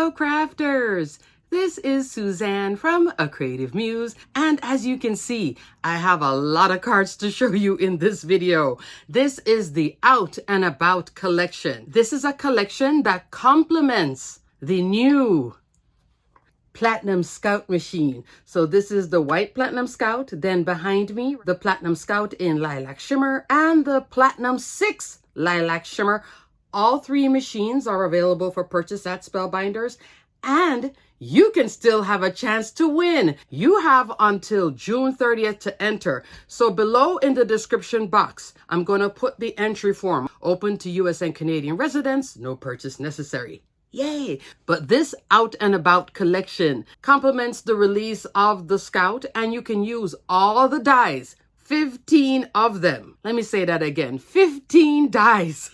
Hello crafters! This is Suzanne from A Creative Muse, and as you can see, I have a lot of cards to show you in this video. This is the Out and About collection. This is a collection that complements the new Platinum Scout machine. So this is the white Platinum Scout, then behind me, the Platinum Scout in Lilac Shimmer and the Platinum 6 Lilac Shimmer. All three machines are available for purchase at Spellbinders, and you can still have a chance to win. You have until June 30th to enter. So below in the description box, I'm going to put the entry form. Open to US and Canadian residents, no purchase necessary. Yay! But this Out and About collection complements the release of the Scout, and you can use all the dies, 15 of them. Let me say that again, 15 dies.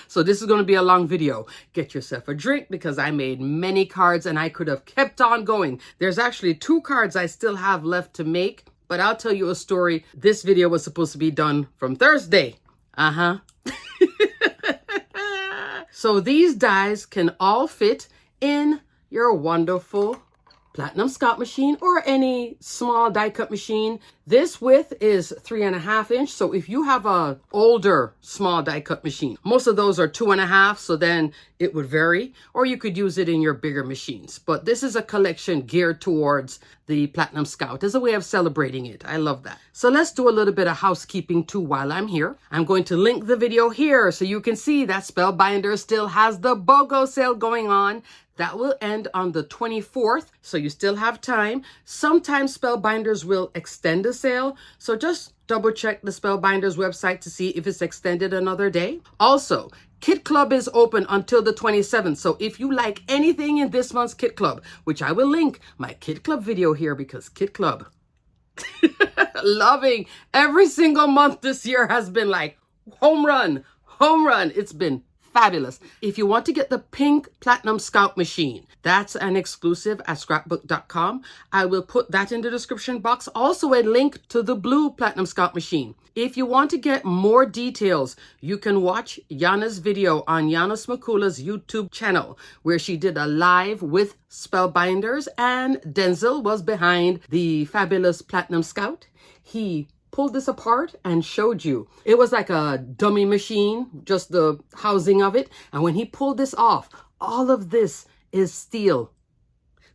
So this is going to be a long video. Get yourself a drink because I made many cards and I could have kept on going. There's actually 2 cards I still have left to make, but I'll tell you a story. This video was supposed to be done from Thursday. So these dies can all fit in your wonderful Platinum Scout machine or any small die cut machine. This width is 3.5 inch. So if you have a older small die cut machine, most of those are 2.5. So then it would vary, or you could use it in your bigger machines. But this is a collection geared towards the Platinum Scout as a way of celebrating it. I love that. So let's do a little bit of housekeeping too while I'm here. I'm going to link the video here so you can see that Spellbinders still has the BOGO sale going on. That will end on the 24th, so you still have time. Sometimes Spellbinders will extend the sale, so just double check the Spellbinders website to see if it's extended another day. Also, Kit Club is open until the 27th, so if you like anything in this month's Kit Club, which I will link my Kit Club video here because Kit Club, loving every single month this year has been like home run, home run. It's been fabulous. If you want to get the pink Platinum Scout machine, that's an exclusive at scrapbook.com. I will put that in the description box. Also a link to the blue Platinum Scout machine. If you want to get more details, you can watch Yana's video on Yana Smakula's YouTube channel, where she did a live with Spellbinders, and Denzel was behind the fabulous Platinum Scout. He pulled this apart and showed you. It was like a dummy machine, just the housing of it. And when he pulled this off, all of this is steel.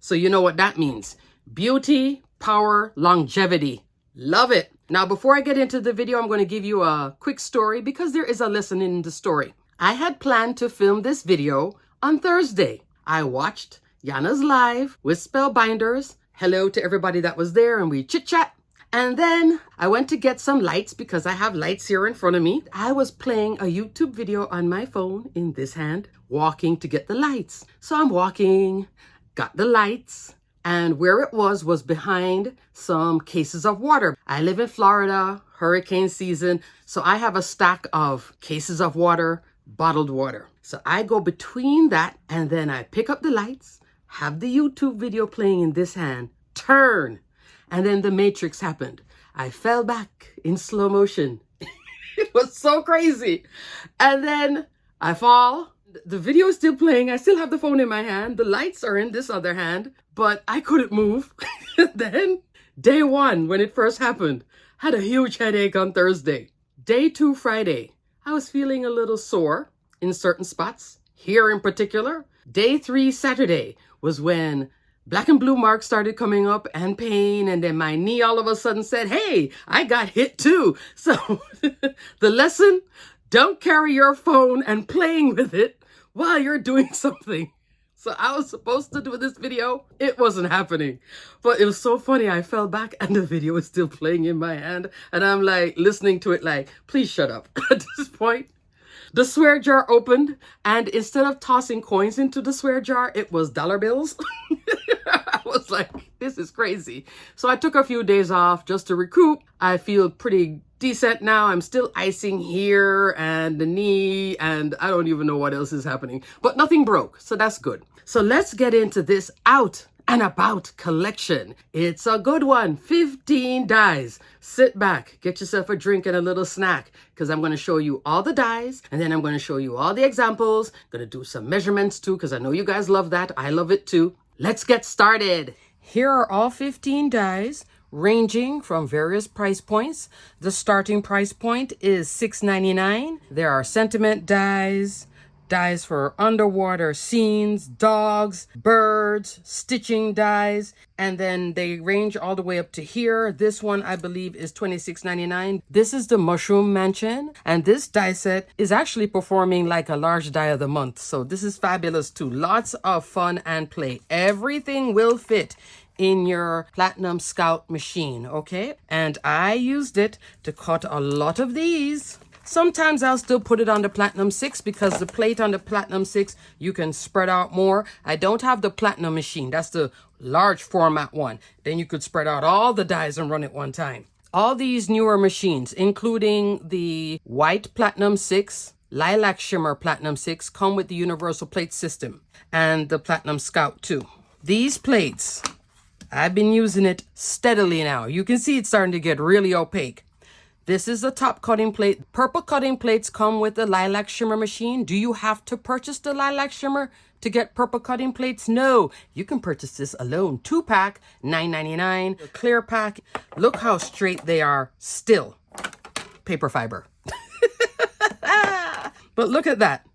So you know what that means. Beauty, power, longevity. Love it. Now, before I get into the video, I'm going to give you a quick story because there is a lesson in the story. I had planned to film this video on Thursday. I watched Yana's live with Spellbinders. Hello to everybody that was there, and we chit-chat. And then I went to get some lights because I have lights here in front of me. I was playing a YouTube video on my phone in this hand, walking to get the lights. So I'm walking, got the lights, and where it was behind some cases of water. I live in Florida, hurricane season, so I have a stack of cases of water, bottled water. So I go between that, and then I pick up the lights, have the YouTube video playing in this hand, turn. And then the Matrix happened. I fell back in slow motion. It was so crazy. And then I fall. The video is still playing. I still have the phone in my hand. The lights are in this other hand, but I couldn't move. Then day 1, when it first happened, had a huge headache on Thursday. Day 2, Friday, I was feeling a little sore in certain spots, here in particular. Day 3, Saturday, was when black and blue marks started coming up and pain. And then my knee all of a sudden said, hey, I got hit too. So the lesson, don't carry your phone and playing with it while you're doing something. So I was supposed to do this video. It wasn't happening. But it was so funny. I fell back and the video was still playing in my hand. And I'm like listening to it like, please shut up at this point. The swear jar opened, and instead of tossing coins into the swear jar, it was dollar bills. I was like, this is crazy. So I took a few days off just to recoup. I feel pretty decent now. I'm still icing here and the knee, and I don't even know what else is happening. But nothing broke, so that's good. So let's get into this Out and about collection. It's a good one. 15 dies. Sit back, get yourself a drink and a little snack, because I'm going to show you all the dies, and then I'm going to show you all the examples. Going to do some measurements too, because I know you guys love that. I love it too. Let's get started. Here are all 15 dies, ranging from various price points. The starting price point is $6.99. There are sentiment dies, dies for underwater scenes, dogs, birds, stitching dies, and then they range all the way up to here. This one, I believe, is $26.99. This is the Mushroom Mansion, and this die set is actually performing like a large die of the month. So this is fabulous too. Lots of fun and play. Everything will fit in your Platinum Scout machine, okay? And I used it to cut a lot of these. Sometimes I'll still put it on the Platinum 6 because the plate on the Platinum 6, you can spread out more. I don't have the Platinum machine. That's the large format one. Then you could spread out all the dies and run it one time. All these newer machines, including the white Platinum 6, lilac shimmer Platinum 6, come with the universal plate system and the Platinum Scout too. These plates, I've been using it steadily now. You can see it's starting to get really opaque. This is the top cutting plate. Purple cutting plates come with the lilac shimmer machine. Do you have to purchase the lilac shimmer to get purple cutting plates? No, you can purchase this alone. 2-pack, $9.99. The clear pack, look how straight they are still. Paper fiber. But look at that.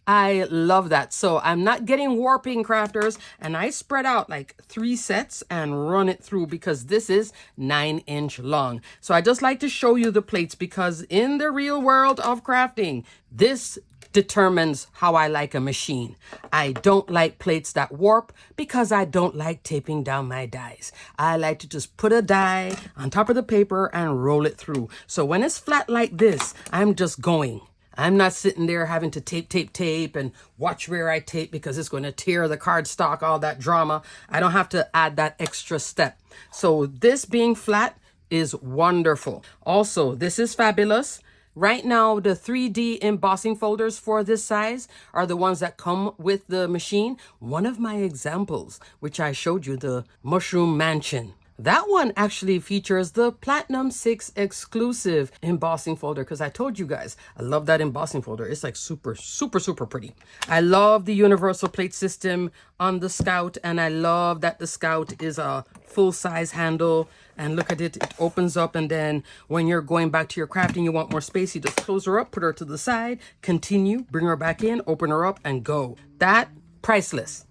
I love that. So I'm not getting warping, crafters, and I spread out like 3 sets and run it through because this is 9-inch long. So I just like to show you the plates because in the real world of crafting, this determines how I like a machine. I don't like plates that warp because I don't like taping down my dies. I like to just put a die on top of the paper and roll it through. So when it's flat like this, I'm just going. I'm not sitting there having to tape and watch where I tape because it's going to tear the cardstock, all that drama. I don't have to add that extra step. So this being flat is wonderful. Also, this is fabulous. Right now, the 3D embossing folders for this size are the ones that come with the machine. One of my examples, which I showed you, the Mushroom Mansion. That one actually features the Platinum 6 exclusive embossing folder because I told you guys, I love that embossing folder. It's like super, super, super pretty. I love the universal plate system on the Scout, and I love that the Scout is a full-size handle. And look at it, it opens up, and then when you're going back to your crafting, you want more space, you just close her up, put her to the side, continue, bring her back in, open her up, and go. That priceless.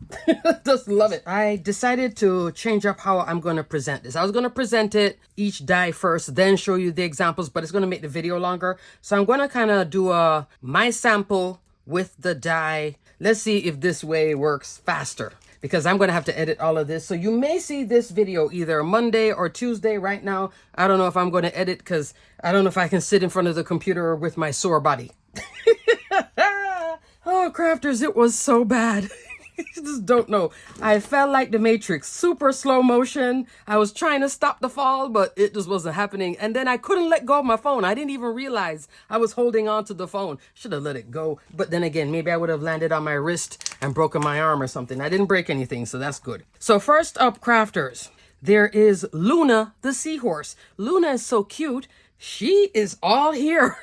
Just love it. I decided to change up how I'm going to present this. I was going to present it each die first, then show you the examples, but it's going to make the video longer. So I'm going to kind of do my sample with the die. Let's see if this way works faster, because I'm going to have to edit all of this. So you may see this video either Monday or Tuesday. Right now, I don't know if I'm going to edit because I don't know if I can sit in front of the computer with my sore body. Oh, crafters, it was so bad. I just don't know. I felt like the Matrix, super slow motion. I was trying to stop the fall, but it just wasn't happening. And then I couldn't let go of my phone. I didn't even realize I was holding on to the phone. Should have let it go. But then again, maybe I would have landed on my wrist and broken my arm or something. I didn't break anything, so that's good. So first up, crafters, there is Luna the seahorse. Luna is so cute. She is all here.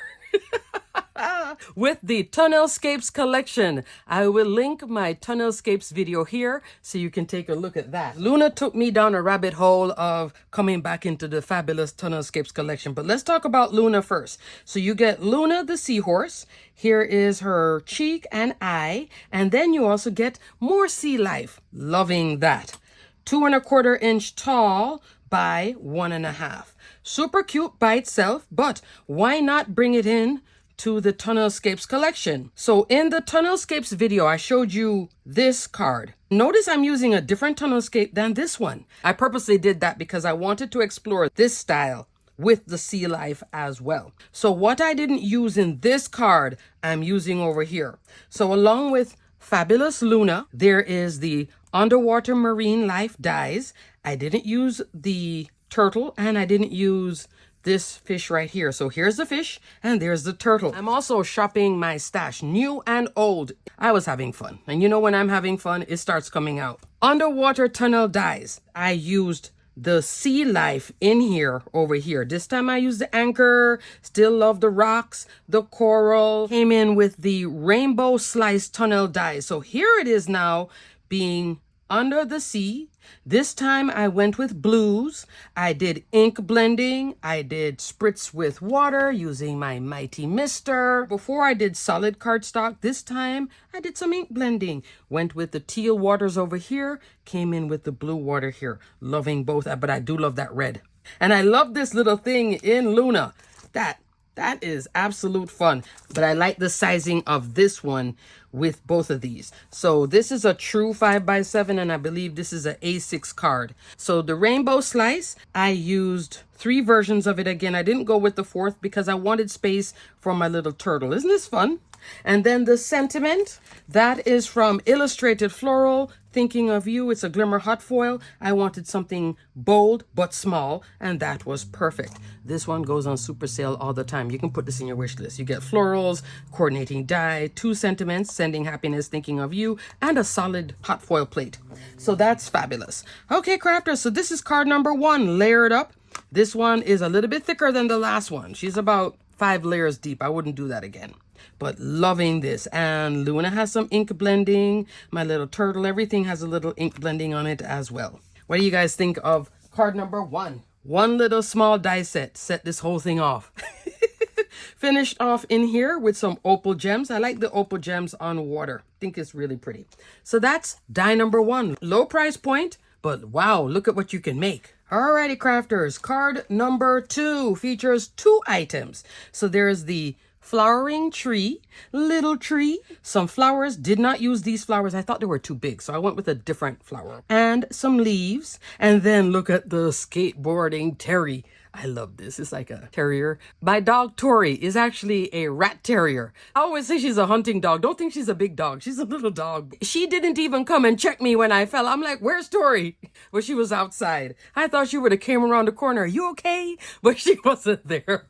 With the Tunnelscapes collection. I will link my Tunnelscapes video here so you can take a look at that. Luna took me down a rabbit hole of coming back into the fabulous Tunnelscapes collection. But let's talk about Luna first. So you get Luna the seahorse. Here is her cheek and eye. And then you also get more sea life. Loving that. 2¼ inch tall by 1.5. Super cute by itself, but why not bring it in to the Tunnelscapes collection? So in the Tunnelscapes video, I showed you this card. Notice I'm using a different Tunnelscape than this one. I purposely did that because I wanted to explore this style with the sea life as well. So what I didn't use in this card, I'm using over here. So along with Fabulous Luna, there is the Underwater Marine Life dies. I didn't use the turtle and I didn't use this fish right here. So here's the fish and there's the turtle. I'm also shopping my stash, new and old. I was having fun. And you know when I'm having fun, it starts coming out. Underwater tunnel dies. I used the sea life in here over here. This time I used the anchor. Still love the rocks, the coral. Came in with the rainbow slice tunnel dies. So here it is now being under the sea. This time I went with blues. I did ink blending. I did spritz with water using my mighty mister. Before I did solid cardstock, this time I did some ink blending. Went with the teal waters over here. Came in with the blue water here. Loving both, but I do love that red. And I love this little thing in Luna. That is absolute fun. But I like the sizing of this one with both of these. So this is a true 5x7 and I believe this is an A6 card. So the rainbow slice, I used 3 versions of it again. I didn't go with the 4th because I wanted space for my little turtle. Isn't this fun? And then the sentiment, that is from Illustrated Floral, Thinking of You. It's a glimmer hot foil. I wanted something bold but small, and that was perfect. This one goes on super sale all the time. You can put this in your wish list. You get florals, coordinating die, 2 sentiments, sending happiness, thinking of you, and a solid hot foil plate. So that's fabulous. Okay, crafters, so this is card number 1, layered up. This one is a little bit thicker than the last one. She's about 5 layers deep. I wouldn't do that again. But loving this. And Luna has some ink blending. My little turtle, everything has a little ink blending on it as well. What do you guys think of card number 1? One little small die set this whole thing off. Finished off in here with some opal gems. I like the opal gems on water. I think it's really pretty. So that's die number 1. Low price point, but wow, look at what you can make. Alrighty, crafters. Card number 2 features 2 items. So there's the flowering tree, little tree, some flowers. Did not use these flowers. I thought they were too big, so I went with a different flower. And some leaves. And then look at the skateboarding Terry. I love this. It's like a terrier. My dog Tori is actually a rat terrier. I always say she's a hunting dog. Don't think she's a big dog. She's a little dog. She didn't even come and check me when I fell. I'm like, where's Tori? Well, she was outside. I thought she would have came around the corner. Are you okay? But she wasn't there.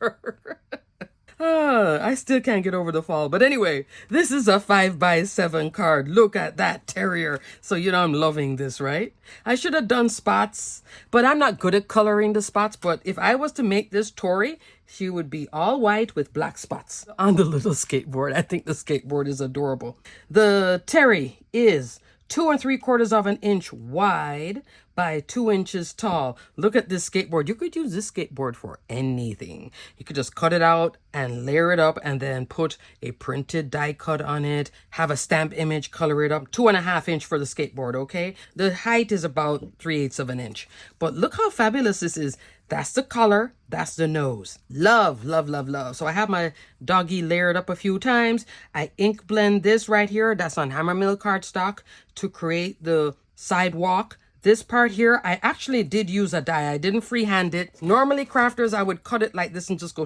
I still can't get over the fall. But anyway, this is a 5x7 card. Look at that terrier. So, you know, I'm loving this, right? I should have done spots, but I'm not good at coloring the spots. But if I was to make this Tori, she would be all white with black spots on the little skateboard. I think the skateboard is adorable. The Terry is 2 3/4 inch wide by 2 inches tall. Look at this skateboard. You could use this skateboard for anything. You could just cut it out and layer it up and then put a printed die cut on it, have a stamp image, color it up. 2.5 inch for the skateboard, okay? The height is about 3/8 inch. But look how fabulous this is. That's the collar. That's the nose. Love, love, love, love. So I have my doggy layered up a few times. I ink blend this right here. That's on Hammermill cardstock to create the sidewalk. This part here, I actually did use a die. I didn't freehand it. Normally, crafters, I would cut it like this and just go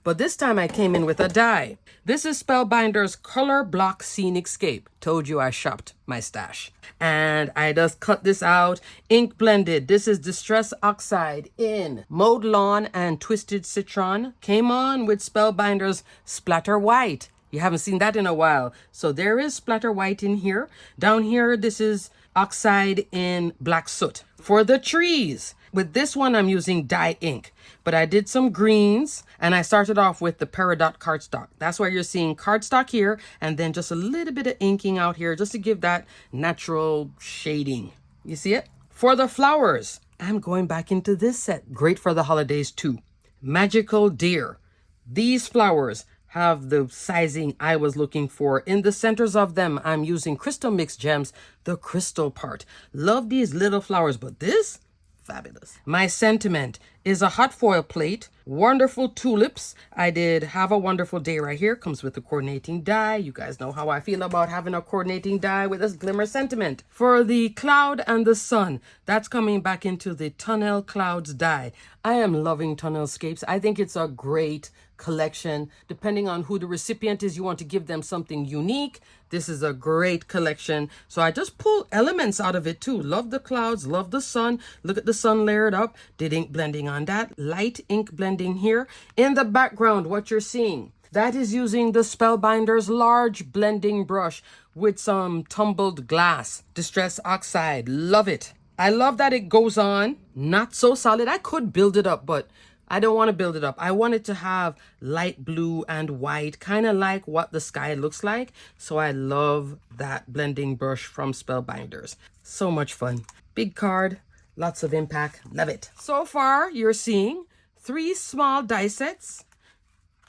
but this time I came in with a die. This is Spellbinders Color Block Scenic Scape. Told you I shopped my stash. And I just cut this out. Ink blended. This is Distress Oxide in Mowed Lawn and Twisted Citron. Came on with Spellbinders Splatter White. You haven't seen that in a while. So there is Splatter White in here. Down here, this is Oxide in Black Soot. For the trees, with this one, I'm using dye ink. But I did some greens, and I started off with the Peridot cardstock. That's why you're seeing cardstock here, and then just a little bit of inking out here, just to give that natural shading. You see it? For the flowers, I'm going back into this set. Great for the holidays, too. Magical Deer. These flowers have the sizing I was looking for. In the centers of them, I'm using Crystal Mix Gems, the crystal part. Love these little flowers, but this, fabulous. My sentiment is a hot foil plate, wonderful tulips. I did Have a Wonderful Day right here. Comes with the coordinating die. You guys know how I feel about having a coordinating die with this glimmer sentiment. For the cloud and the sun, that's coming back into the Tunnel Clouds die. I am loving Tunnel Scapes. I think it's a great collection. Depending on who the recipient is, you want to give them something unique. This is a great collection. So I just pull elements out of it too. Love the clouds, love the sun. Look at the sun layered up. Did ink blending on that. Light ink blending here. In the background, what you're seeing, that is using the Spellbinders large blending brush with some tumbled glass. Distress oxide. Love it. I love that it goes on. Not so solid. I could build it up, but I don't want to build it up. I want it to have light blue and white, kind of like what the sky looks like. So I love that blending brush from Spellbinders. So much fun. Big card, lots of impact. Love it. So far, you're seeing 3 small die sets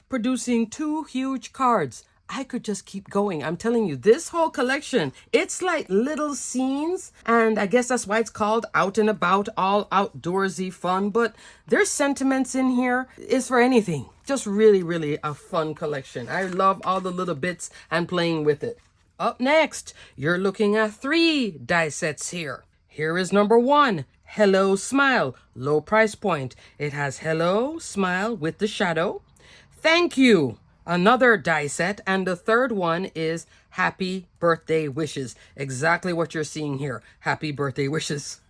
producing 2 huge cards. I could just keep going. I'm telling you, this whole collection, it's like little scenes. And I guess that's why it's called Out and About, all outdoorsy fun. But there's sentiments in here. It's for anything. Just really, really a fun collection. I love all the little bits and playing with it. Up next, you're looking at 3 die sets here. Here is number 1. Hello Smile, low price point. It has Hello Smile with the shadow. Thank you. Another die set, and the third one is Happy Birthday Wishes. Exactly what you're seeing here. Happy birthday wishes.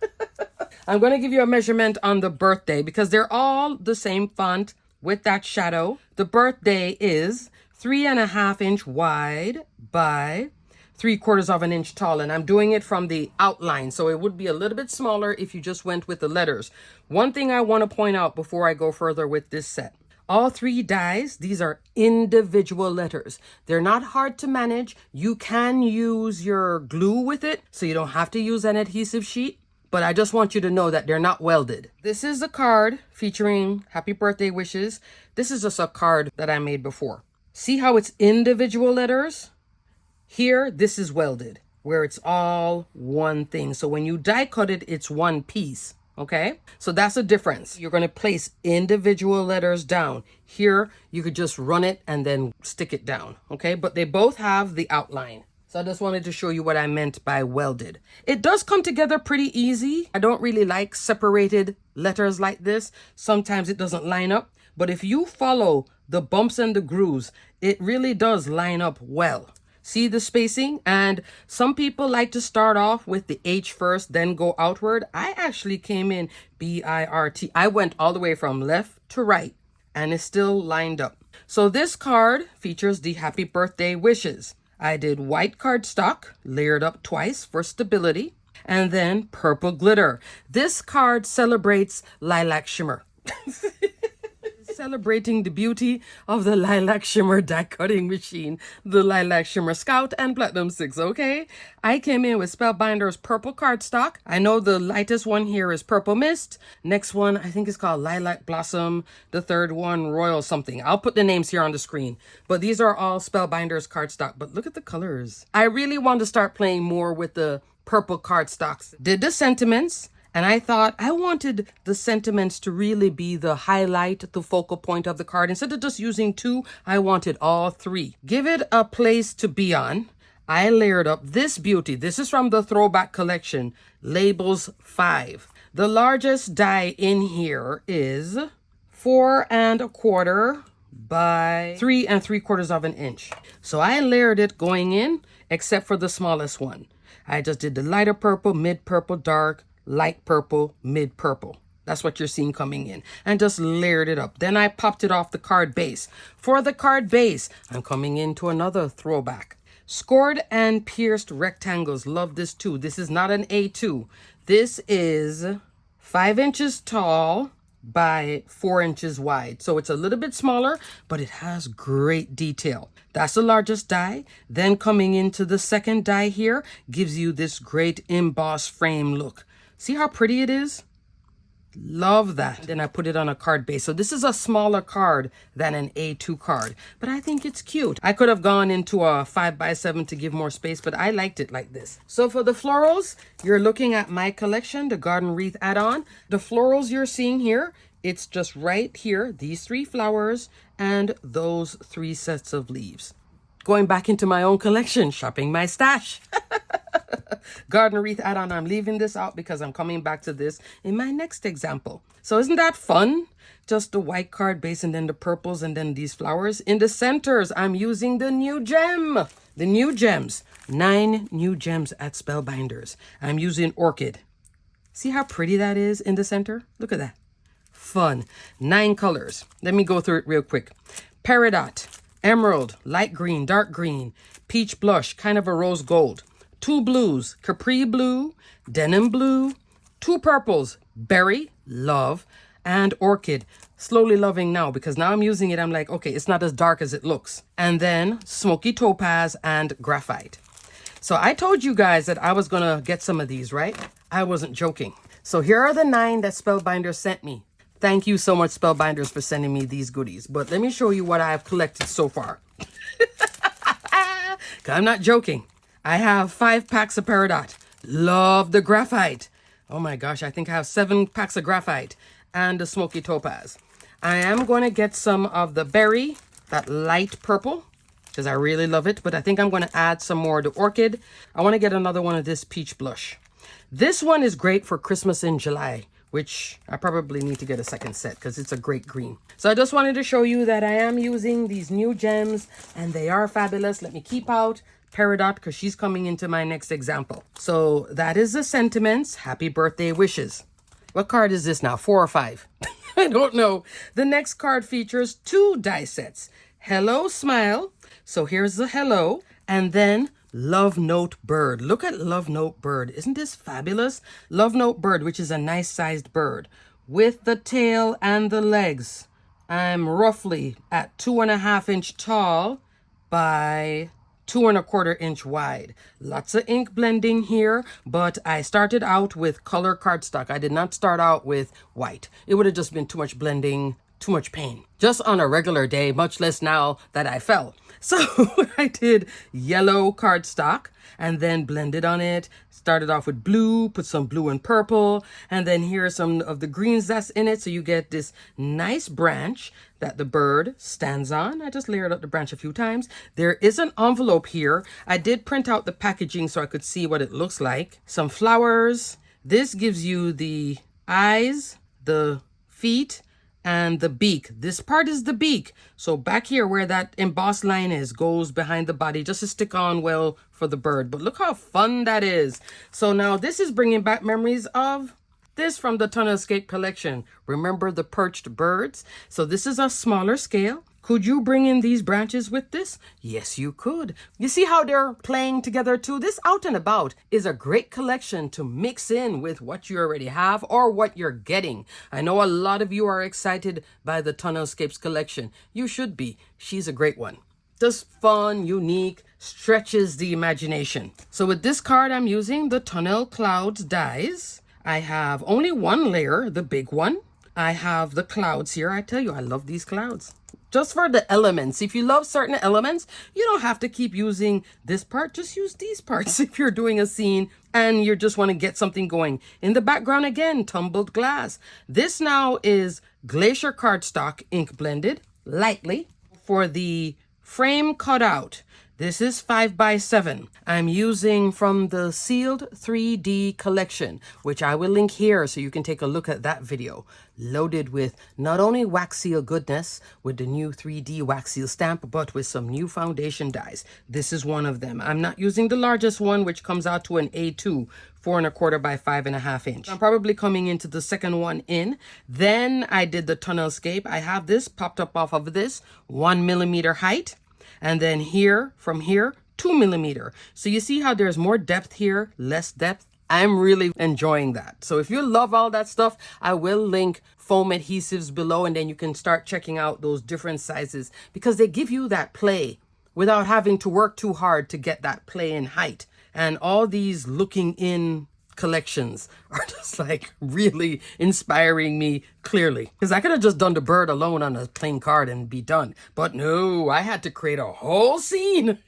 I'm going to give you a measurement on the birthday because they're all the same font with that shadow. The birthday is 3.5 inch wide by 3/4 of an inch tall, and I'm doing it from the outline, so it would be a little bit smaller if you just went with the letters. One thing I want to point out before I go further with this set. All 3 dies, these are individual letters. They're not hard to manage. You can use your glue with it, so you don't have to use an adhesive sheet. But I just want you to know that they're not welded. This is a card featuring Happy Birthday Wishes. This is just a card that I made before. See how it's individual letters? Here, this is welded, where it's all one thing. So when you die cut it, it's one piece. Okay, so that's a difference. You're going to place individual letters down. Here, you could just run it and then stick it down. Okay, but they both have the outline. So I just wanted to show you what I meant by welded. It does come together pretty easy. I don't really like separated letters like this. Sometimes it doesn't line up. But if you follow the bumps and the grooves, it really does line up well. See the spacing? And some people like to start off with the H first, then go outward. I actually came in B-I-R-T. I went all the way from left to right, and it's still lined up. So this card features the Happy Birthday Wishes. I did white cardstock, layered up twice for stability, and then purple glitter. This card celebrates lilac shimmer. Celebrating the beauty of the Lilac Shimmer die cutting machine, the Lilac Shimmer Scout and Platinum 6, okay? I came in with Spellbinders purple cardstock. I know the lightest one here is Purple Mist. Next one, I think is called Lilac Blossom. The third one, Royal something. I'll put the names here on the screen. But these are all Spellbinders cardstock. But look at the colors. I really want to start playing more with the purple cardstocks. Did the sentiments. And I thought I wanted the sentiments to really be the highlight, the focal point of the card. Instead of just using 2, I wanted all 3. Give it a place to be on. I layered up this beauty. This is from the Throwback Collection, Labels 5. The largest die in here is 4.25 by 3.75 of an inch. So I layered it going in, except for the smallest one. I just did the lighter purple, mid purple, dark, light purple, mid purple. That's what you're seeing coming in. And just layered it up. Then I popped it off the card base. For the card base, I'm coming into another throwback. Scored and pierced rectangles. Love this too. This is not an A2. This is 5 inches tall by 4 inches wide. So it's a little bit smaller, but it has great detail. That's the largest die. Then coming into the second die here gives you this great embossed frame look. See how pretty it is? Love that. Then I put it on a card base. So this is a smaller card than an A2 card, but I think it's cute. I could have gone into a 5x7 to give more space, but I liked it like this. So for the florals, you're looking at my collection, the Garden Wreath add-on. The florals you're seeing here, it's just right here, these 3 flowers and those 3 sets of leaves. Going back into my own collection, shopping my stash. garden wreath add-on. I'm leaving this out because I'm coming back to this in my next example. So isn't that fun? Just the white card base and then the purples and then these flowers. In the centers, I'm using the new gem. The new gems. 9 new gems at Spellbinders. I'm using orchid. See how pretty that is in the center? Look at that. Fun. 9 colors. Let me go through it real quick. Peridot, emerald, light green, dark green, peach blush, kind of a rose gold. 2 blues, capri blue, denim blue, 2 purples, berry, love, and orchid. Slowly loving now because now I'm using it. I'm like, okay, it's not as dark as it looks. And then smoky topaz and graphite. So I told you guys that I was going to get some of these, right? I wasn't joking. So here are the 9 that Spellbinders sent me. Thank you so much, Spellbinders, for sending me these goodies. But let me show you what I've collected so far. I'm not joking. I have 5 packs of peridot. Love the graphite. Oh my gosh, I think I have 7 packs of graphite and the smoky topaz. I am going to get some of the berry, that light purple, because I really love it. But I think I'm going to add some more of the orchid. I want to get another one of this peach blush. This one is great for Christmas in July, which I probably need to get a second set because it's a great green. So I just wanted to show you that I am using these new gems and they are fabulous. Let me keep out peridot because she's coming into my next example. So that is the sentiments. Happy birthday wishes. What card is this now? 4 or 5? I don't know. The next card features 2 die sets. Hello Smile. So here's the hello. And then Love Note Bird. Look at Love Note Bird. Isn't this fabulous? Love Note Bird, which is a nice sized bird. With the tail and the legs. I'm roughly at 2.5 inch tall by 2.25 inch wide. Lots of ink blending here, but I started out with color cardstock. I did not start out with white. It would have just been too much blending, too much pain. Just on a regular day, much less now that I fell. So I did yellow cardstock and then blended on it. Started off with blue, put some blue and purple, and then here are some of the greens that's in it. So you get this nice branch that the bird stands on. I just layered up the branch a few times. There is an envelope here. I did print out the packaging so I could see what it looks like. Some flowers. This gives you the eyes, the feet, and the beak. This part is the beak. So back here where that embossed line is goes behind the body just to stick on well for the bird. But look how fun that is. So now this is bringing back memories of this from the Tunnel Escape collection. Remember the perched birds? So this is a smaller scale. Could you bring in these branches with this? Yes, you could. You see how they're playing together too? This Out and About is a great collection to mix in with what you already have or what you're getting. I know a lot of you are excited by the Tunnel Escapes collection. You should be. She's a great one. Just fun, unique, stretches the imagination. So with this card, I'm using the Tunnel Clouds dies. I have only 1 layer, the big one. I have the clouds here. I tell you, I love these clouds. Just for the elements. If you love certain elements, you don't have to keep using this part. Just use these parts if you're doing a scene and you just want to get something going. In the background again, tumbled glass. This now is glacier cardstock ink blended lightly. For the frame cutout, this is 5x7. I'm using from the Sealed 3D collection, which I will link here so you can take a look at that video. Loaded with not only wax seal goodness with the new 3D wax seal stamp, but with some new foundation dies. This is one of them. I'm not using the largest one, which comes out to an A2, 4.25 by 5.5 inch. I'm probably coming into the second one in. Then I did the Tunnel Escape. I have this popped up off of this 1mm height. And then here, from here, 2mm. So you see how there's more depth here, less depth. I'm really enjoying that. So if you love all that stuff, I will link foam adhesives below and then you can start checking out those different sizes because they give you that play without having to work too hard to get that play in height. And all these looking in collections are just like really inspiring me clearly, because I could have just done the bird alone on a plain card and be done, but no, I had to create a whole scene.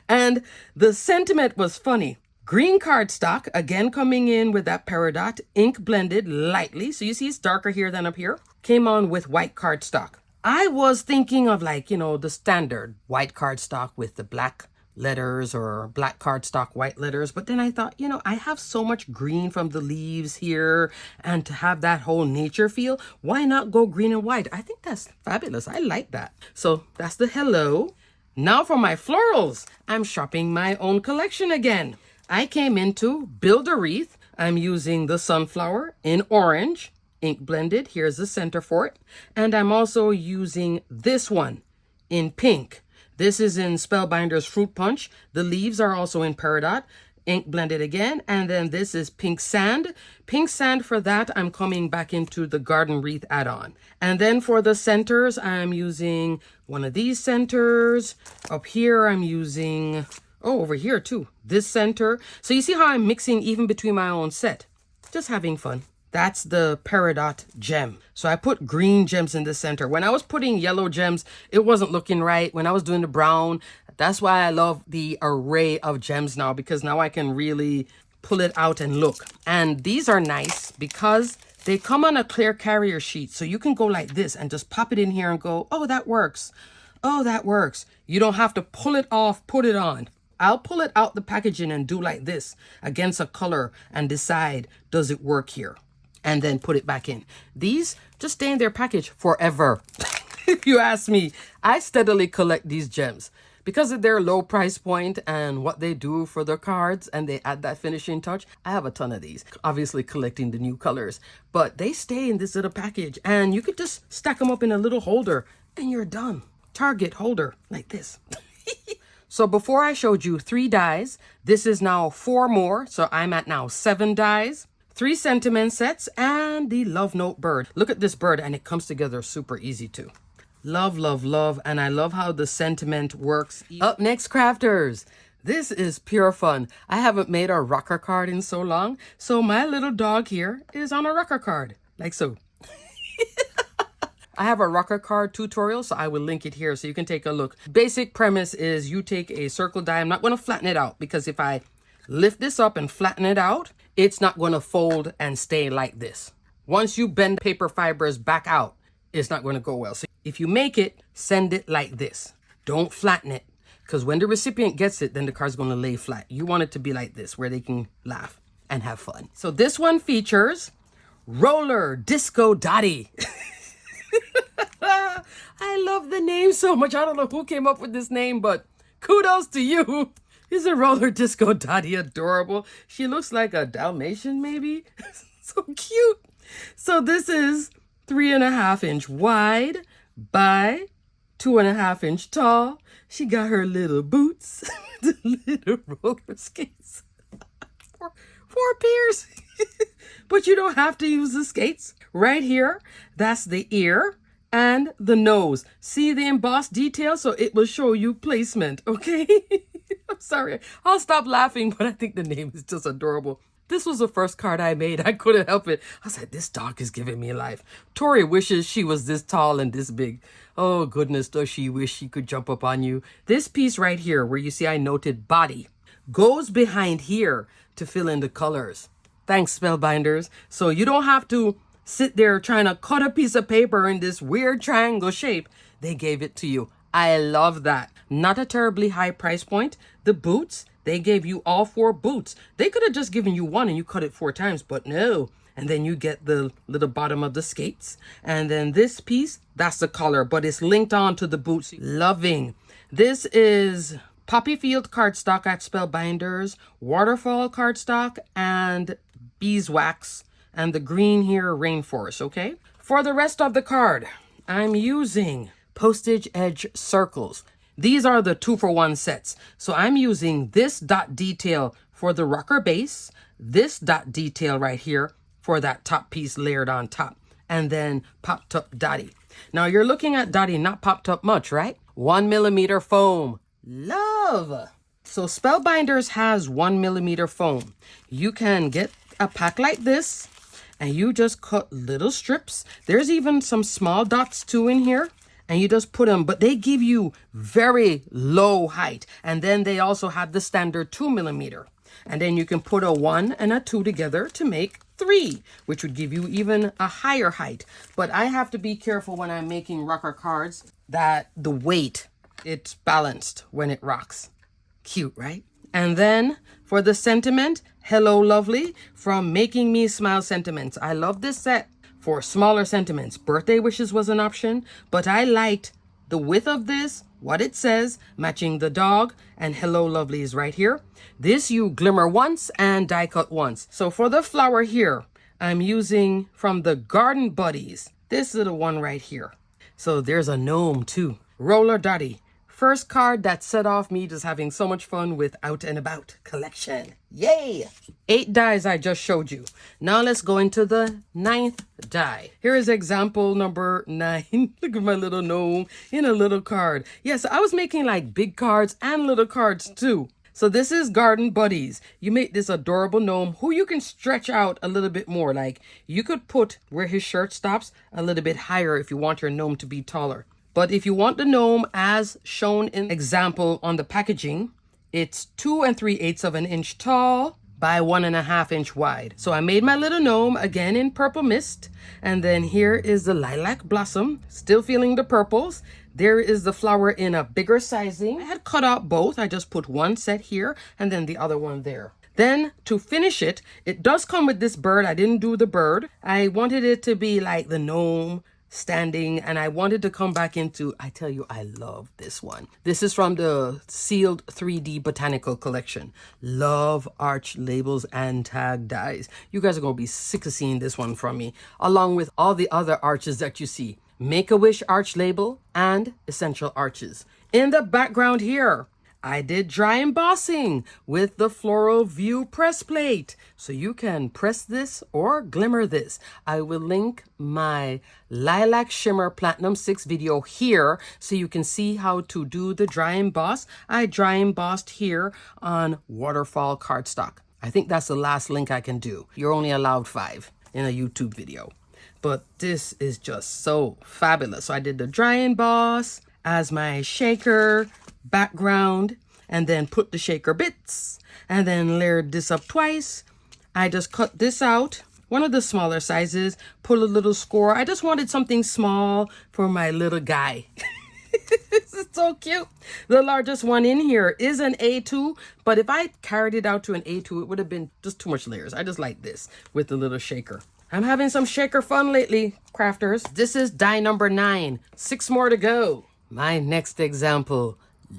And the sentiment was funny. Green cardstock, again coming in with that peridot, ink blended lightly, so you see it's darker here than up here, came on with white cardstock. I was thinking of, like, you know, the standard white cardstock with the black letters or black cardstock white letters. But then I thought, you know, I have so much green from the leaves here, and to have that whole nature feel, why not go green and white? I think that's fabulous. I like that. So that's the hello. Now for my florals. I'm shopping my own collection again. I came into Build a Wreath. I'm using the sunflower in orange, ink blended. Here's the center for it. And I'm also using this one in pink. This is in Spellbinders Fruit Punch. The leaves are also in Peridot, ink blended again. And then this is Pink Sand. Pink Sand, for that, I'm coming back into the Garden Wreath add-on. And then for the centers, I'm using one of these centers. Up here, I'm using, oh, over here too, this center. So you see how I'm mixing even between my own set. Just having fun. That's the Peridot gem. So I put green gems in the center. When I was putting yellow gems, it wasn't looking right. When I was doing the brown, that's why I love the array of gems now, because now I can really pull it out and look. And these are nice because they come on a clear carrier sheet. So you can go like this and just pop it in here and go, oh, that works. Oh, that works. You don't have to pull it off, put it on. I'll pull it out the packaging and do like this against a color and decide, does it work here? And then put it back in. These just stay in their package forever. If you ask me, I steadily collect these gems because of their low price point and what they do for their cards, and they add that finishing touch. I have a ton of these, obviously collecting the new colors, but they stay in this little package, and you could just stack them up in a little holder and you're done. Target holder like this. So before I showed you 3 dies, this is now 4 more. So I'm at now 7 dies. 3 sentiment sets, and the love note bird. Look at this bird, and it comes together super easy too. Love, love, love, and I love how the sentiment works. Up next, crafters. This is pure fun. I haven't made a rocker card in so long, so my little dog here is on a rocker card, like so. I have a rocker card tutorial, so I will link it here so you can take a look. Basic premise is you take a circle die. I'm not going to flatten it out, because if I lift this up and flatten it out, it's not going to fold and stay like this. Once you bend paper fibers back out, it's not going to go well. So if you make it, send it like this. Don't flatten it, because when the recipient gets it, then the card's going to lay flat. You want it to be like this, where they can laugh and have fun. So this one features Roller Disco Dottie. I love the name so much. I don't know who came up with this name, but kudos to you. Isn't Roller Disco Dottie adorable? She looks like a Dalmatian, maybe. So cute. So this is 3.5 inch wide by 2.5 inch tall. She got her little boots, the little roller skates. Four pairs. But you don't have to use the skates. Right here, that's the ear and the nose. See the embossed detail? So it will show you placement, okay? I'm sorry. I'll stop laughing, but I think the name is just adorable. This was the first card I made. I couldn't help it. I said, this dog is giving me life. Tori wishes she was this tall and this big. Oh, goodness, does she wish she could jump up on you. This piece right here, where you see I noted body, goes behind here to fill in the colors. Thanks, Spellbinders. So you don't have to sit there trying to cut a piece of paper in this weird triangle shape. They gave it to you. I love that. Not a terribly high price point. The boots, they gave you all 4 boots. They could have just given you one and you cut it 4 times, but no. And then you get the little bottom of the skates. And then this piece, that's the collar, but it's linked on to the boots. Loving. This is Poppy Field cardstock at Spellbinders, Waterfall cardstock, and beeswax, and the green here, Rainforest, okay? For the rest of the card, I'm using postage edge circles. These are the 2-for-1 sets. So I'm using this dot detail for the rocker base, this dot detail right here for that top piece layered on top, and then popped up dotty. Now you're looking at dotty not popped up much, right? 1mm foam. Love. So Spellbinders has 1mm foam. You can get a pack like this and you just cut little strips. There's even some small dots too in here. And you just put them, but they give you very low height. And then they also have the standard 2mm. And then you can put a 1 and a 2 together to make 3, which would give you even a higher height. But I have to be careful when I'm making rocker cards that the weight, it's balanced when it rocks. Cute, right? And then for the sentiment, Hello Lovely from Making Me Smile Sentiments. I love this set for smaller sentiments. Birthday wishes was an option, but I liked the width of this, what it says, matching the dog, and Hello Lovely is right here. This you glimmer once and die cut once. So for the flower here, I'm using from the Garden Buddies, this little one right here. So there's a gnome too. Roller Dotty. First card that set off me just having so much fun with Out and About collection. Yay! 8 dies I just showed you. Now let's go into the 9th die. Here is example number 9. Look at my little gnome in a little card. Yes, I was making like big cards and little cards too. So this is Garden Buddies. You make this adorable gnome who you can stretch out a little bit more. Like you could put where his shirt stops a little bit higher if you want your gnome to be taller. But if you want the gnome as shown in example on the packaging, it's 2 3/8 of an inch tall by 1.5 inch wide. So I made my little gnome again in purple mist. And then here is the lilac blossom, still feeling the purples. There is the flower in a bigger sizing. I had cut out both. I just put one set here and then the other one there. Then to finish it, it does come with this bird. I didn't do the bird. I wanted it to be like the gnome standing, and I wanted to come back into, I tell you, I love this one. This is from the sealed 3D botanical collection. Love arch labels and tag dies. You guys are going to be sick of seeing this one from me, along with all the other arches that you see. Make-A-Wish arch label and essential arches. In the background here, I did dry embossing with the Floral View press plate. So you can press this or glimmer this. I will link my Lilac Shimmer Platinum 6 video here so you can see how to do the dry emboss. I dry embossed here on waterfall cardstock. I think that's the last link I can do. You're only allowed 5 in a YouTube video. But this is just so fabulous. So I did the dry emboss as my shaker background, and then put the shaker bits, and then layered this up twice. I just cut this out, one of the smaller sizes, put a little score. I just wanted something small for my little guy. This is so cute. The largest one in here is an A2, but if I carried it out to an A2, it would have been just too much layers. I just like this with the little shaker. I'm having some shaker fun lately, crafters. This is die number 9. 6 more to go. My next example.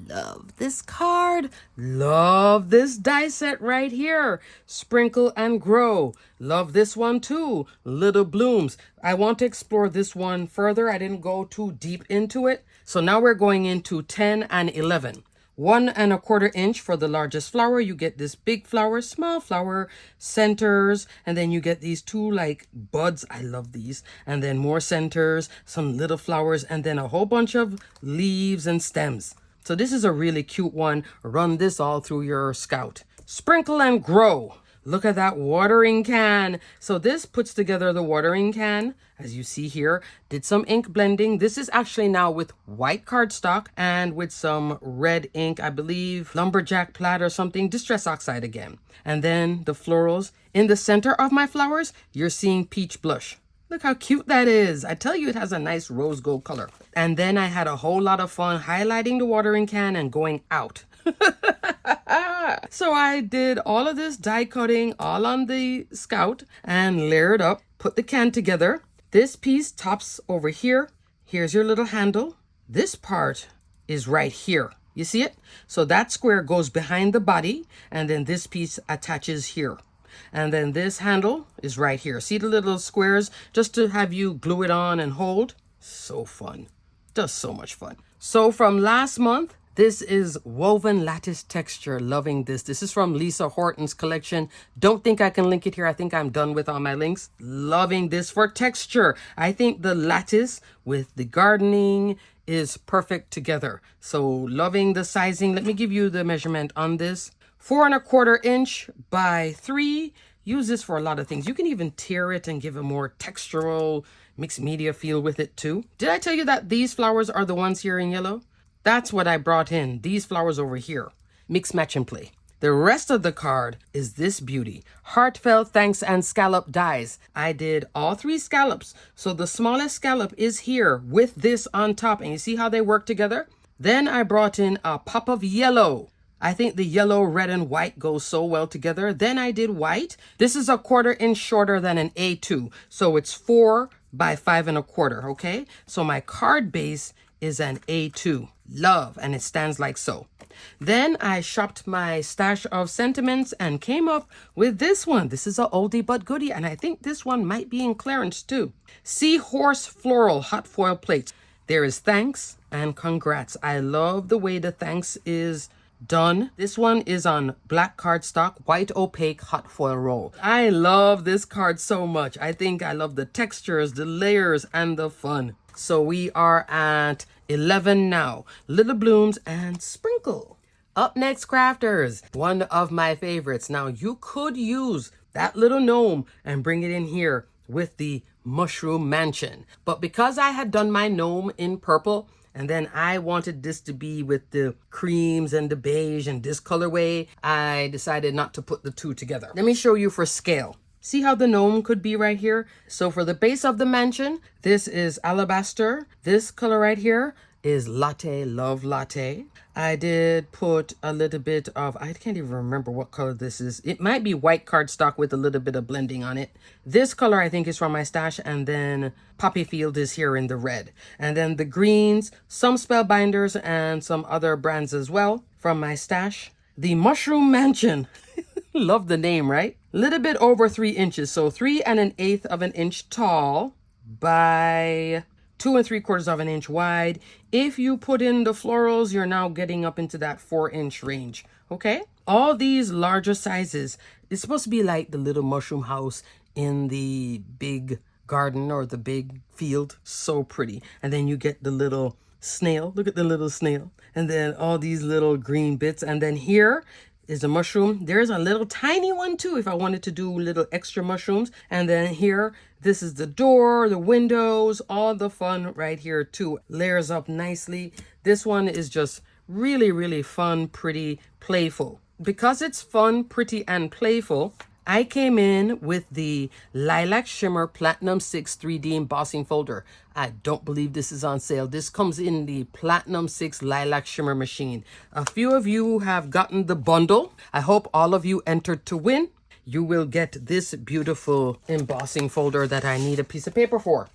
Love this card. Love this die set right here. Sprinkle and Grow. Love this one too. Little blooms. I want to explore this one further. I didn't go too deep into it. So now we're going into 10 and 11. 1 1/4 inch for the largest flower. You get this big flower, small flower, centers, and then you get these 2 like buds. I love these. And then more centers, some little flowers, and then a whole bunch of leaves and stems. So this is a really cute one. Run this all through your Scout. Sprinkle and Grow. Look at that watering can. So this puts together the watering can, as you see here. Did some ink blending. This is actually now with white cardstock and with some red ink, I believe, lumberjack plaid or something, distress oxide again. And then the florals. In the center of my flowers, you're seeing peach blush. Look how cute that is. I tell you, it has a nice rose gold color. And then I had a whole lot of fun highlighting the watering can and going out. So I did all of this die cutting all on the Scout and layered up, put the can together. This piece tops over here. Here's your little handle. This part is right here. You see it? So that square goes behind the body, and then this piece attaches here. And then this handle is right here. See the little squares just to have you glue it on and hold? So fun. Just so much fun. So from last month, this is woven lattice texture. Loving this. This is from Lisa Horton's collection. Don't think I can link it here. I think I'm done with all my links. Loving this for texture. I think the lattice with the gardening is perfect together. So loving the sizing. Let me give you the measurement on this. 4 1/4 inch by 3. Use this for a lot of things. You can even tear it and give a more textural mixed media feel with it too. Did I tell you that these flowers are the ones here in yellow? That's what I brought in. These flowers over here. Mix, match, and play. The rest of the card is this beauty. Heartfelt thanks and scallop dies. I did all 3 scallops. So the smallest scallop is here with this on top. And you see how they work together? Then I brought in a pop of yellow I think the yellow, red, and white go so well together. Then I did white. This is a 1/4 inch shorter than an A2. So it's 4 by 5 1/4, okay? So my card base is an A2. Love, and it stands like so. Then I shopped my stash of sentiments and came up with this one. This is a oldie but goodie, and I think this one might be in clearance too. Seahorse Floral Hot Foil Plates. There is thanks and congrats. I love the way the thanks is done. This one is on black cardstock, white opaque hot foil roll. I love this card so much. I think I love the textures, the layers, and the fun. So we are at 11 now. Little blooms and sprinkle. Up next, crafters, one of my favorites. Now you could use that little gnome and bring it in here with the mushroom mansion. But because I had done my gnome in purple, and then I wanted this to be with the creams and the beige and this colorway, I decided not to put the two together. Let me show you for scale. See how the gnome could be right here? So for the base of the mansion, this is alabaster. This color right here is latte, love latte. I did put a little bit of, I can't even remember what color this is. It might be white cardstock with a little bit of blending on it. This color I think is from my stash, and then Poppy Field is here in the red. And then the greens, some Spellbinders and some other brands as well from my stash. The Mushroom Mansion. Love the name, right? Little bit over 3 inches. So 3 1/8 of an inch tall by 2 3/4 of an inch wide. If you put in the florals, you're now getting up into that 4-inch range. Okay? All these larger sizes, it's supposed to be like the little mushroom house in the big garden or the big field. So pretty. And then you get the little snail. Look at the little snail. And then all these little green bits. And then here is a mushroom. There's a little tiny one too if I wanted to do little extra mushrooms. And then here, this is the door, the windows, all the fun right here too. Layers up nicely. This one is just really, really fun, pretty, playful. Because it's fun, pretty, and playful, I came in with the Lilac Shimmer Platinum 6 3D embossing folder. I don't believe this is on sale. This comes in the Platinum 6 Lilac Shimmer machine. A few of you have gotten the bundle. I hope all of you entered to win. You will get this beautiful embossing folder that I need a piece of paper for.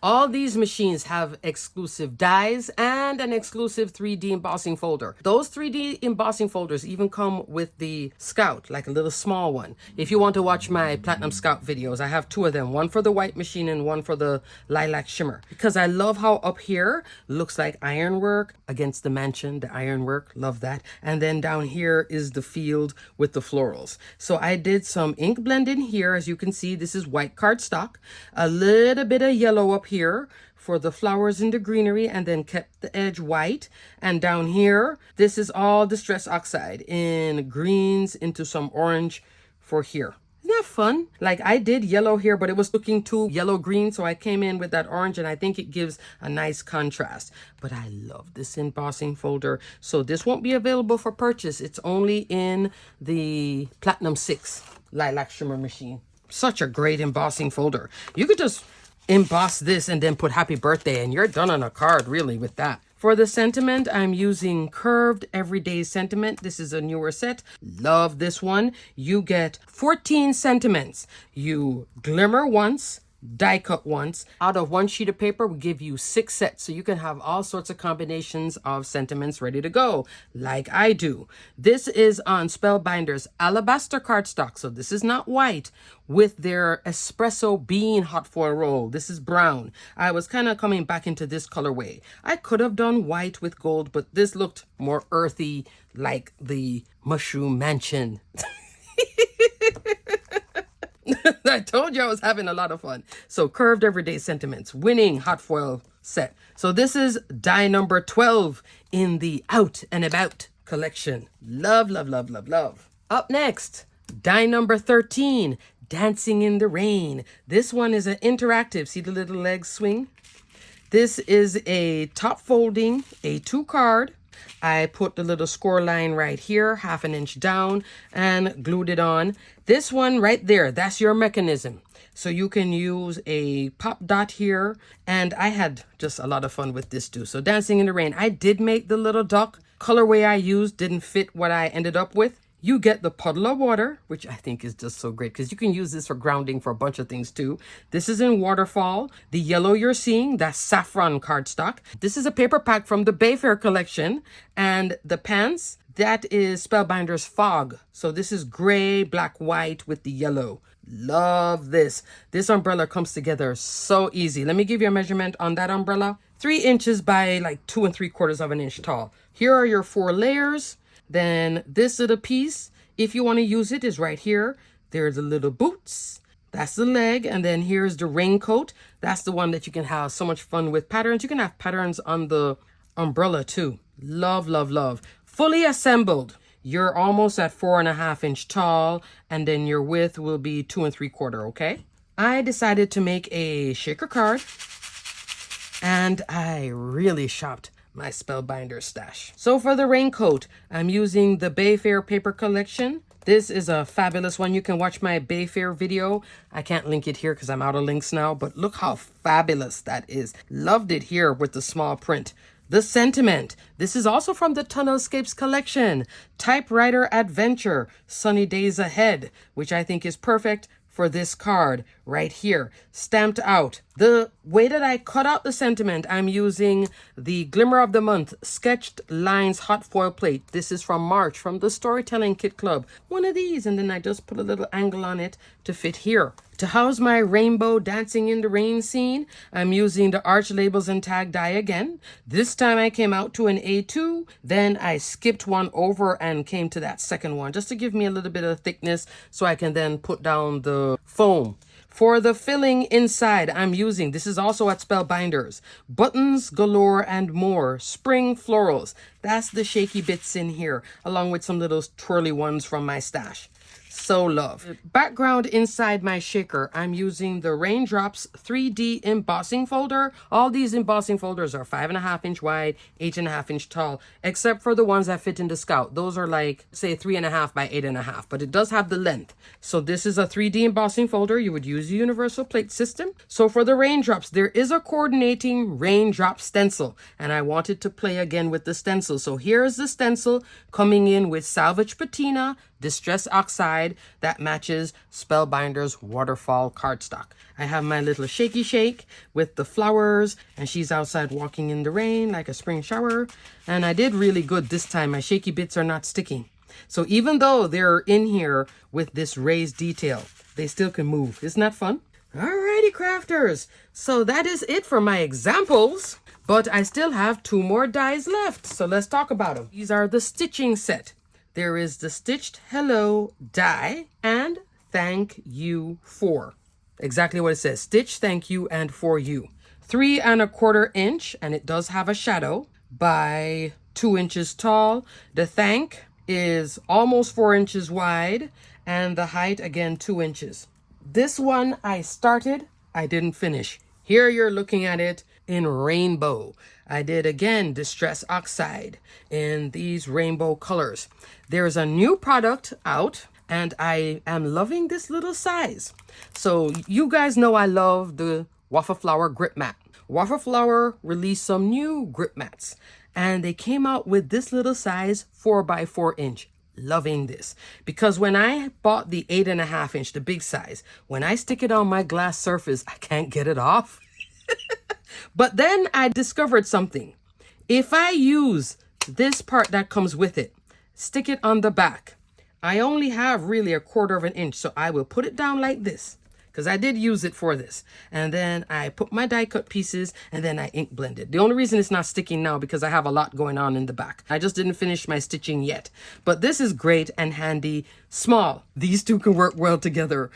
All these machines have exclusive dies and an exclusive 3D embossing folder. Those 3D embossing folders even come with the Scout, like a little small one. If you want to watch my Platinum Scout videos, I have 2 of them, one for the white machine and one for the Lilac Shimmer. Because I love how up here looks like ironwork against the mansion, the ironwork, love that. And then down here is the field with the florals. So I did some ink blend in here. As you can see, this is white cardstock, a little bit of yellow up here for the flowers and the greenery, and then kept the edge white. And down here, this is all Distress Oxide in greens into some orange for here. Isn't that fun? Like I did yellow here, but it was looking too yellow-green, so I came in with that orange, and I think it gives a nice contrast. But I love this embossing folder. So this won't be available for purchase. It's only in the Platinum 6 Lilac Shimmer machine. Such a great embossing folder. You could just emboss this and then put happy birthday and you're done on a card really with that. For the sentiment, I'm using Curved Everyday Sentiment. This is a newer set. Love this one. You get 14 sentiments. You glimmer once, die cut once. Out of 1 sheet of paper, we give you 6 sets. So you can have all sorts of combinations of sentiments ready to go, like I do. This is on Spellbinders Alabaster cardstock. So this is not white, with their espresso bean hot foil roll. This is brown. I was kind of coming back into this colorway. I could have done white with gold, but this looked more earthy, like the Mushroom Mansion. I told you I was having a lot of fun. So Curved Everyday Sentiments, winning hot foil set. So this is die number 12 in the Out and About collection. Love, love, love, love, love. Up next, die number 13, Dancing in the Rain. This one is an interactive. See the little legs swing? This is a top folding A2 card I put the little score line right here, 1/2 inch down, and glued it on. This one right there, that's your mechanism. So you can use a pop dot here. And I had just a lot of fun with this too. So Dancing in the Rain, I did make the little duck. Colorway I used didn't fit what I ended up with. You get the puddle of water, which I think is just so great because you can use this for grounding for a bunch of things too. This is in waterfall. The yellow you're seeing, that's saffron cardstock. This is a paper pack from the Bayfair collection. And the pants, that is Spellbinders Fog. So this is gray, black, white with the yellow. Love this. This umbrella comes together so easy. Let me give you a measurement on that umbrella. 3 inches by like 2 3/4 of an inch tall. Here are your 4 layers. Then this little piece, if you want to use it, is right here. There's the little boots. That's the leg. And then here's the raincoat. That's the one that you can have so much fun with patterns. You can have patterns on the umbrella too. Love, love, love. Fully assembled. You're almost at 4.5 inch tall. And then your width will be 2 3/4, okay? I decided to make a shaker card. And I really shopped my Spellbinders stash. So for the raincoat, I'm using the Bayfair paper collection. This is a fabulous one. You can watch my Bayfair video. I can't link it here because I'm out of links now, but look how fabulous that is. Loved it here with the small print. The Sentiment. This is also from the Tunnelscapes collection. Typewriter Adventure, Sunny Days Ahead, which I think is perfect for this card right here, stamped out. The way that I cut out the sentiment, I'm using the Glimmer of the Month Sketched Lines hot foil plate. This is from March from the Storytelling Kit Club. One of these, and then I just put a little angle on it to fit here. To house my rainbow Dancing in the Rain scene, I'm using the Arch Labels and Tag die again. This time I came out to an A2, then I skipped one over and came to that second one just to give me a little bit of thickness so I can then put down the foam. For the filling inside, I'm using, this is also at Spellbinders, Buttons Galore and More, Spring Florals. That's the shaky bits in here, along with some little twirly ones from my stash. So love. Background inside my shaker, I'm using the Raindrops 3D embossing folder. All these embossing folders are 5.5 inch wide, 8.5 inch tall, except for the ones that fit in the Scout. Those are like, say, 3.5 by 8.5, but it does have the length. So this is a 3D embossing folder. You would use the universal plate system. So for the raindrops, there is a coordinating raindrop stencil, and I wanted to play again with the stencil. So here's the stencil coming in with Salvage Patina, Distress Oxide that matches Spellbinders waterfall cardstock. I have my little shaky shake with the flowers, and she's outside walking in the rain like a spring shower. And I did really good this time. My shaky bits are not sticking. So even though they're in here with this raised detail, they still can move. Isn't that fun? Alrighty, crafters. So that is it for my examples. But I still have 2 more dies left. So let's talk about them. These are the stitching set. There is the Stitched Hello die and Thank You For. Exactly what it says. Stitch, thank you, and for you. 3.25 inch, and it does have a shadow, by 2 inches tall. The thank is almost 4 inches wide, and the height, again, 2 inches. This one I started, I didn't finish. Here you're looking at it in rainbow. I did again Distress Oxide in these rainbow colors. There's a new product out, and I am loving this little size. So you guys know I love the Waffle Flower grip mat. Waffle Flower released some new grip mats, and they came out with this little size 4x4 inch. Loving this, because when I bought the 8.5 inch, the big size, when I stick it on my glass surface, I can't get it off. But then I discovered something. If I use this part that comes with it, stick it on the back, I only have really 1/4 inch. So I will put it down like this, because I did use it for this. And then I put my die cut pieces, and then I ink blend it. The only reason it's not sticking now because I have a lot going on in the back. I just didn't finish my stitching yet. But this is great and handy. Small. These two can work well together.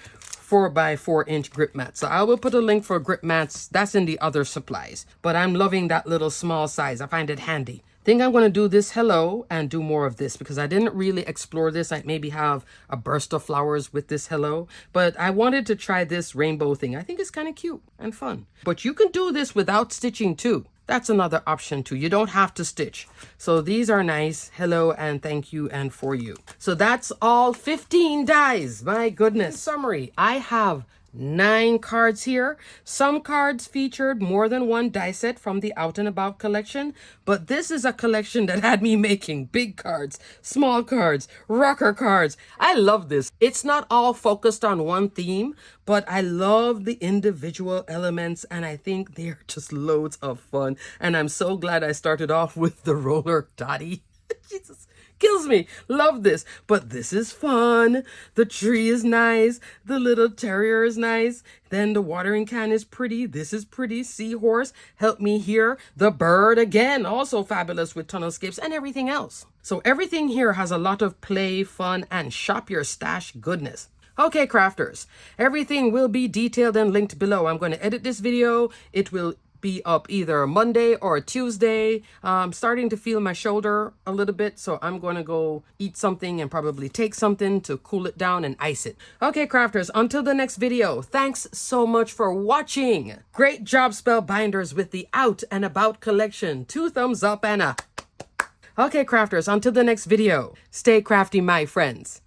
4x4 inch grip mat. So I will put a link for grip mats. That's in the other supplies. But I'm loving that little small size. I find it handy. I think I'm going to do this hello and do more of this because I didn't really explore this. I maybe have a burst of flowers with this hello, but I wanted to try this rainbow thing. I think it's kind of cute and fun. But you can do this without stitching too. That's another option too. You don't have to stitch. So these are nice. Hello and thank you and for you. So that's all 15 dies. My goodness. Summary. I have 9 cards here. Some cards featured more than one die set from the Out and About collection, but this is a collection that had me making big cards, small cards, rocker cards. I love this. It's not all focused on one theme, but I love the individual elements and I think they're just loads of fun. And I'm so glad I started off with the roller Dottie. Jesus. Kills me. Love this. But this is fun. The tree is nice. The little terrier is nice. Then the watering can is pretty. This is pretty. Seahorse. Help me here. The bird again. Also fabulous with tunnelscapes and everything else. So everything here has a lot of play, fun, and shop your stash goodness. Okay, crafters. Everything will be detailed and linked below. I'm going to edit this video. It will be up either Monday or Tuesday. I'm starting to feel my shoulder a little bit, so I'm going to go eat something and probably take something to cool it down and ice it. Okay, crafters, until the next video, thanks so much for watching. Great job, Spellbinders, with the Out and About collection. 2 thumbs up and a... Okay, crafters, until the next video, stay crafty, my friends.